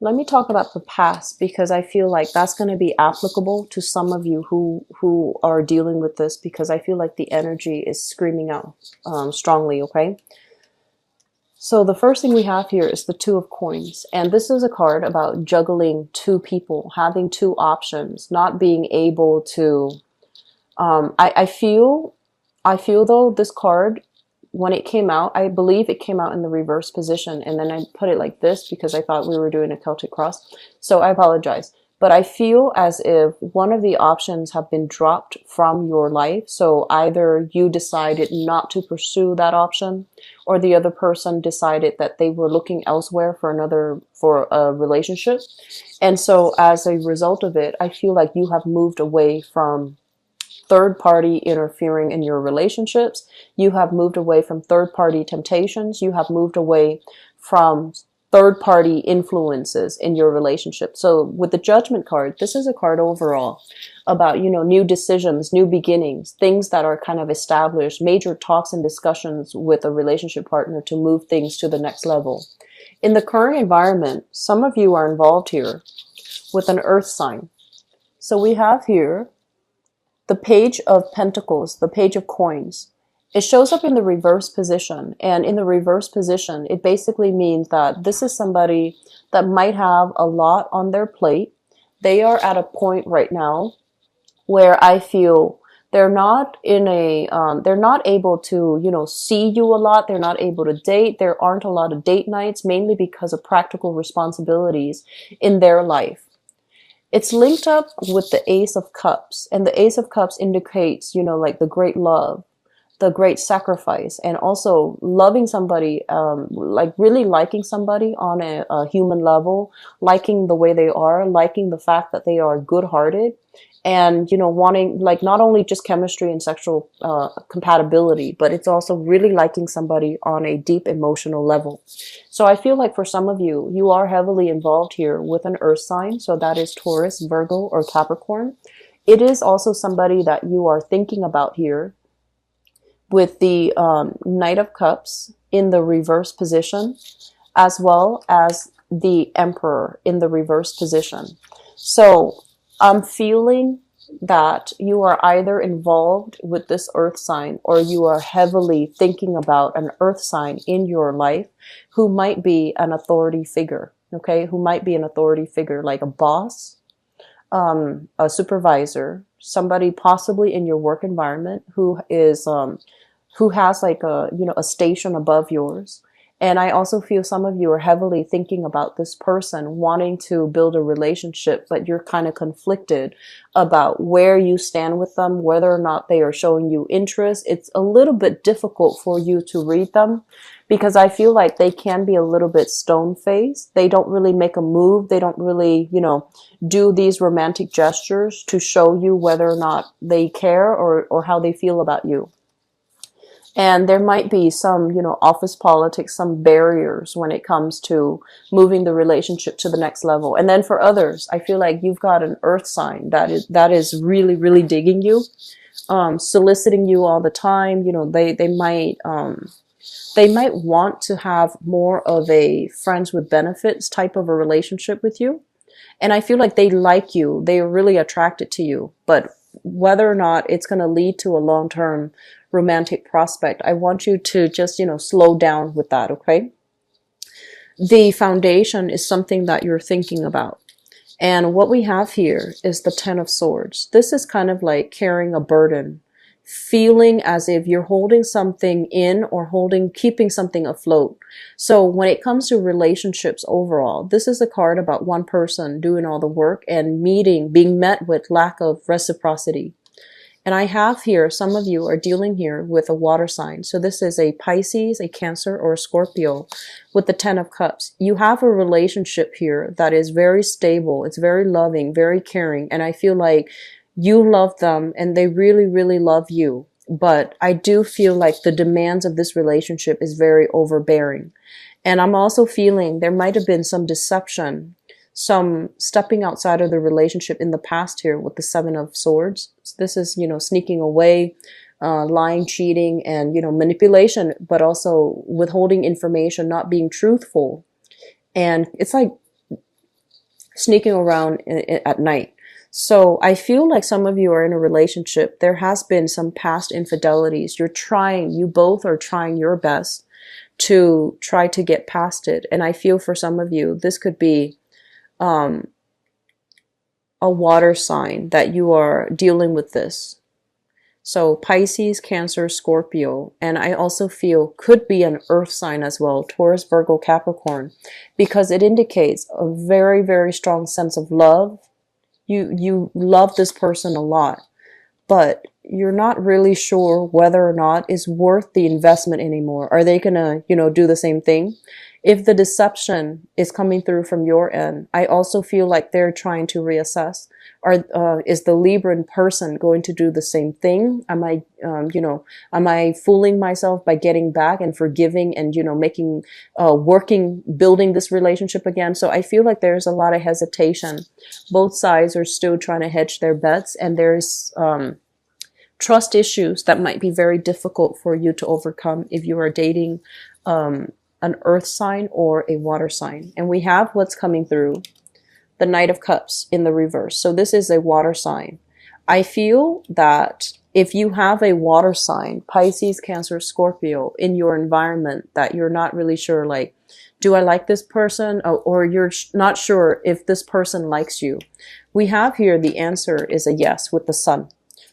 Let me talk about the past because I feel like that's going to be applicable to some of you who are dealing with this, because I feel like the energy is screaming out strongly. Okay. So the first thing we have here is the Two of Coins, and this is a card about juggling two people, having two options, not being able to. I feel though this card, when it came out, I believe it came out in the reverse position, and then I put it like this because I thought we were doing a Celtic cross. So I apologize. But I feel as if one of the options have been dropped from your life. So either you decided not to pursue that option, or the other person decided that they were looking elsewhere for a relationship. And so as a result of it, I feel like you have moved away from third party interfering in your relationships. You have moved away from third party temptations. You have moved away from third party influences in your relationship. So with the Judgment card, this is a card overall about, new decisions, new beginnings, things that are kind of established, major talks and discussions with a relationship partner to move things to the next level. In the current environment, some of you are involved here with an earth sign. So we have here the Page of Pentacles, the Page of Coins. It shows up in the reverse position. And in the reverse position, it basically means that this is somebody that might have a lot on their plate. They are at a point right now where I feel they're not they're not able to, see you a lot. They're not able to date. There aren't a lot of date nights, mainly because of practical responsibilities in their life. It's linked up with the Ace of Cups, and the Ace of Cups indicates, like the great love, the great sacrifice, and also loving somebody, like really liking somebody on a human level, liking the way they are, liking the fact that they are good-hearted, and, wanting, like, not only just chemistry and sexual compatibility, but it's also really liking somebody on a deep emotional level. So I feel like for some of you, you are heavily involved here with an earth sign. So that is Taurus, Virgo, or Capricorn. It is also somebody that you are thinking about here with the Knight of Cups in the reverse position, as well as the Emperor in the reverse position. So I'm feeling that you are either involved with this earth sign, or you are heavily thinking about an earth sign in your life who might be an authority figure, okay? Who might be an authority figure, like a boss, a supervisor, somebody possibly in your work environment who has like a station above yours. And I also feel some of you are heavily thinking about this person, wanting to build a relationship, but you're kind of conflicted about where you stand with them, whether or not they are showing you interest. It's a little bit difficult for you to read them because I feel like they can be a little bit stone-faced. They don't really make a move. They don't really, do these romantic gestures to show you whether or not they care or how they feel about you. And there might be some, office politics, some barriers when it comes to moving the relationship to the next level. And then for others, I feel like you've got an earth sign that is really, really digging you, soliciting you all the time. They might want to have more of a friends with benefits type of a relationship with you. And I feel like they like you. They are really attracted to you. But whether or not it's going to lead to a long-term romantic prospect, I want you to just, slow down with that, okay? The foundation is something that you're thinking about. And what we have here is the Ten of Swords. This is kind of like carrying a burden, feeling as if you're holding something in or keeping something afloat. So when it comes to relationships overall, this is a card about one person doing all the work and being met with lack of reciprocity. And I have here, some of you are dealing here with a water sign. So this is a Pisces, a Cancer, or a Scorpio with the Ten of Cups. You have a relationship here that is very stable. It's very loving, very caring. And I feel like you love them and they really, really love you. But I do feel like the demands of this relationship is very overbearing. And I'm also feeling there might have been some deception, some stepping outside of the relationship in the past here with the Seven of Swords. This is, sneaking away, lying, cheating, and, manipulation, but also withholding information, not being truthful. And it's like sneaking around at night. So I feel like some of you are in a relationship. There has been some past infidelities. You both are trying your best to try to get past it. And I feel for some of you, this could be a water sign that you are dealing with this. So Pisces, Cancer, Scorpio, and I also feel could be an earth sign as well, Taurus, Virgo, Capricorn, because it indicates a very, very strong sense of love. You love this person a lot, but you're not really sure whether or not it's worth the investment anymore. Are they gonna, do the same thing? If the deception is coming through from your end, I also feel like they're trying to reassess. Is the Libran person going to do the same thing? Am I fooling myself by getting back and forgiving and, making, building this relationship again? So I feel like there's a lot of hesitation. Both sides are still trying to hedge their bets, and there's, trust issues that might be very difficult for you to overcome if you are dating, an earth sign or a water sign. And we have what's coming through, the Knight of Cups in the reverse. So this is a water sign. I feel that if you have a water sign, Pisces, Cancer, Scorpio, in your environment that you're not really sure, like, do I like this person? Or you're not sure if this person likes you. We have here the answer is a yes with the Sun.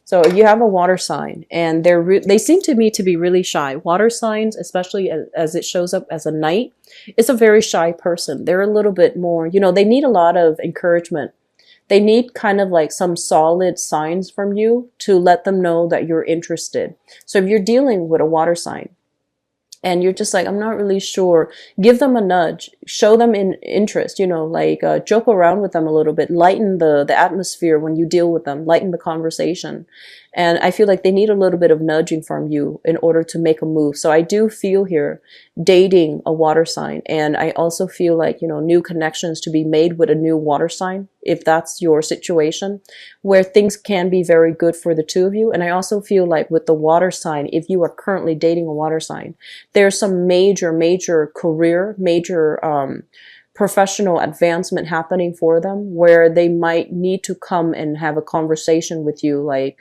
So if you have a water sign, and they seem to me to be really shy. Water signs, especially as it shows up as a knight, is a very shy person. They're a little bit more, they need a lot of encouragement. They need kind of like some solid signs from you to let them know that you're interested. So if you're dealing with a water sign, and you're just like, I'm not really sure, give them a nudge, show them interest, joke around with them a little bit, lighten the atmosphere when you deal with them, lighten the conversation. And I feel like they need a little bit of nudging from you in order to make a move. So I do feel here dating a water sign. And I also feel like, new connections to be made with a new water sign, if that's your situation, where things can be very good for the two of you. And I also feel like with the water sign, if you are currently dating a water sign, there's some major career, professional advancement happening for them, where they might need to come and have a conversation with you, like,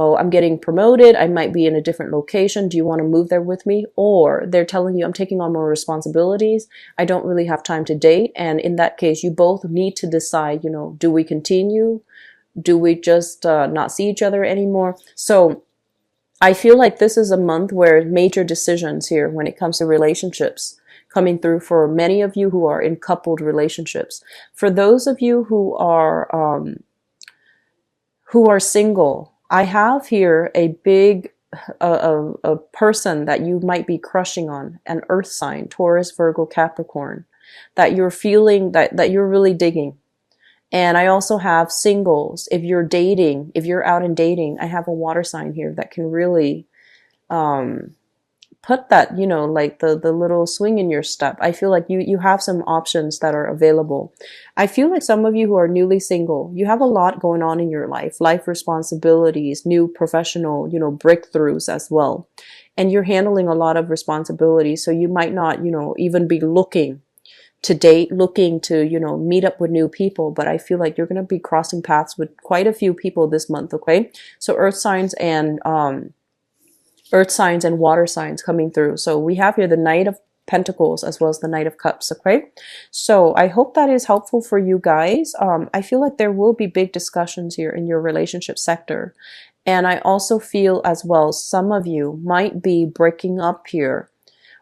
oh, I'm getting promoted, I might be in a different location, do you want to move there with me? Or they're telling you, I'm taking on more responsibilities, I don't really have time to date. And in that case, you both need to decide, do we continue? Do we just not see each other anymore? So I feel like this is a month where major decisions here when it comes to relationships coming through for many of you who are in coupled relationships. For those of you who are single, I have here a big a person that you might be crushing on, an earth sign, Taurus, Virgo, Capricorn, that you're feeling that you're really digging. And I also have singles. If you're out and dating, I have a water sign here that can really put that, like the little swing in your step. I feel like you have some options that are available. I feel like some of you who are newly single, you have a lot going on in your life responsibilities, new professional, breakthroughs as well. And you're handling a lot of responsibilities. So you might not, even be looking to date, looking to, meet up with new people. But I feel like you're going to be crossing paths with quite a few people this month. Okay. So earth signs and water signs coming through. So we have here the Knight of Pentacles as well as the Knight of Cups. Okay. So I hope that is helpful for you guys. I feel like there will be big discussions here in your relationship sector. And I also feel as well, some of you might be breaking up here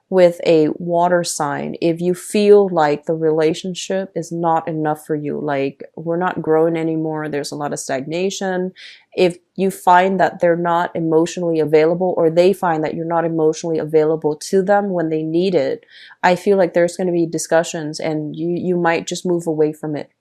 with a water sign if you feel like the relationship is not enough for you, like we're not growing anymore, there's a lot of stagnation. If you find that they're not emotionally available, or they find that you're not emotionally available to them when they need it, I feel like there's going to be discussions and you might just move away from it.